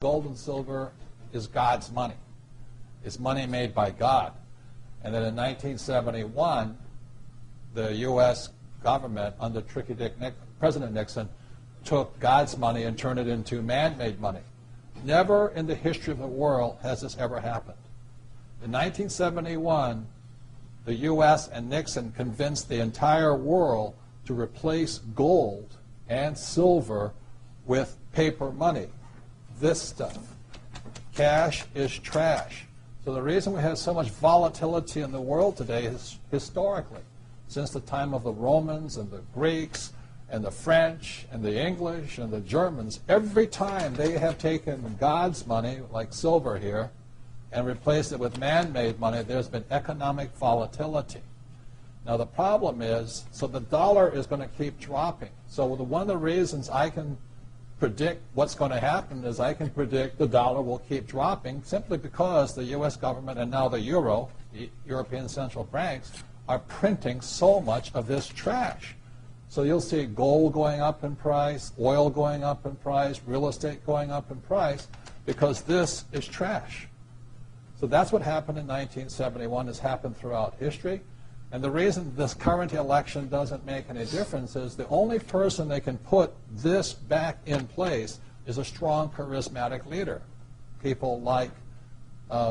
gold and silver is God's money. It's money made by God. And then in 1971, the U.S. government, under President Nixon, took God's money and turned it into man-made money. Never in the history of the world has this ever happened. In 1971, the U.S. and Nixon convinced the entire world to replace gold and silver with paper money. This stuff. Cash is trash. So the reason we have so much volatility in the world today is historically, since the time of the Romans and the Greeks and the French and the English and the Germans, every time they have taken God's money, like silver here, and replaced it with man-made money, there's been economic volatility. Now the problem is, so the dollar is going to keep dropping. So one of the reasons I can predict what's going to happen is I can predict the dollar will keep dropping simply because the U.S. government and now the euro, the European central banks, are printing so much of this trash. So you'll see gold going up in price, oil going up in price, real estate going up in price, because this is trash. So that's what happened in 1971, has happened throughout history. And the reason this current election doesn't make any difference is the only person they can put this back in place is a strong, charismatic leader. People like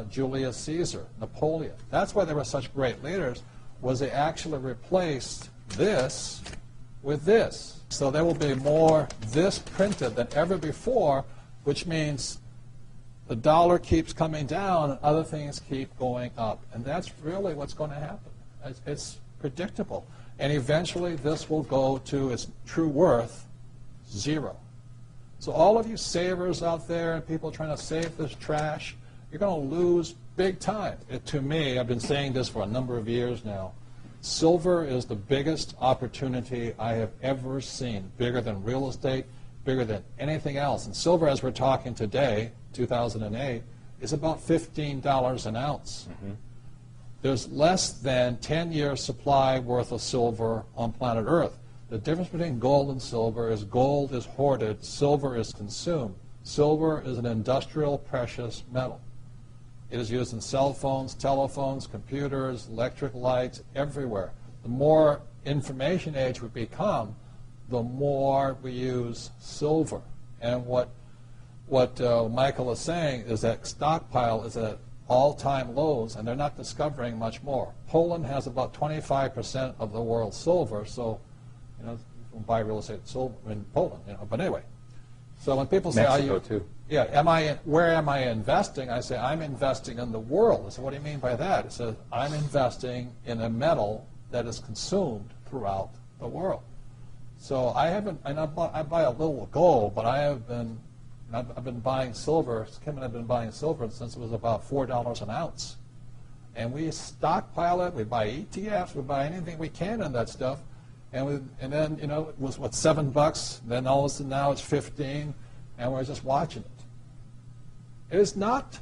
Julius Caesar, Napoleon. That's why they were such great leaders, was they actually replaced this with this. So there will be more this printed than ever before, which means the dollar keeps coming down and other things keep going up. And that's really what's going to happen. It's predictable. And eventually this will go to its true worth, zero. So all of you savers out there and people trying to save this trash, you're going to lose big time. To me, I've been saying this for a number of years now, silver is the biggest opportunity I have ever seen, bigger than real estate, bigger than anything else. And silver, as we're talking today, 2008, is about $15 an ounce. Mm-hmm. There's less than 10-year supply worth of silver on planet Earth. The difference between gold and silver is gold is hoarded, silver is consumed. Silver is an industrial precious metal. It is used in cell phones, telephones, computers, electric lights, everywhere. The more information age we become, the more we use silver. And what Michael is saying is that stockpile is at all-time lows, and they're not discovering much more. Poland has about 25% of the world's silver, so you know, you can buy real estate silver in Poland. You know, but anyway, so when people say, Mexico too. Yeah, where am I investing? I say, I'm investing in the world. I say, what do you mean by that? It says, I'm investing in a metal that is consumed throughout the world. So I haven't, and I buy a little gold, but I've been buying silver. Kim and I have been buying silver since it was about $4 an ounce. And we stockpile it. We buy ETFs. We buy anything we can in that stuff. And then, you know, it was, what, $7? Then all of a sudden now it's 15, and we're just watching it. It is not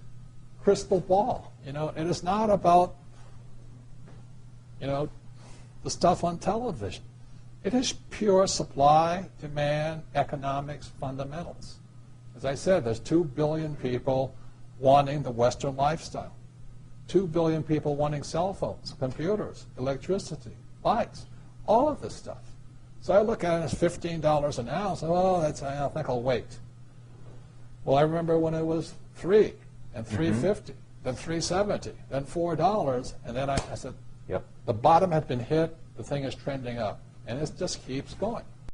crystal ball. You know, it is not about, you know, the stuff on television. It is pure supply, demand, economics, fundamentals. As I said, there's 2 billion people wanting the Western lifestyle. 2 billion people wanting cell phones, computers, electricity, bikes, all of this stuff. So I look at it as $15 an ounce. Oh, I think I'll wait. Well, I remember when it was $3 and $3.50, then $3.70, then $4, and then I said, yep, the bottom had been hit. The thing is trending up, and it just keeps going.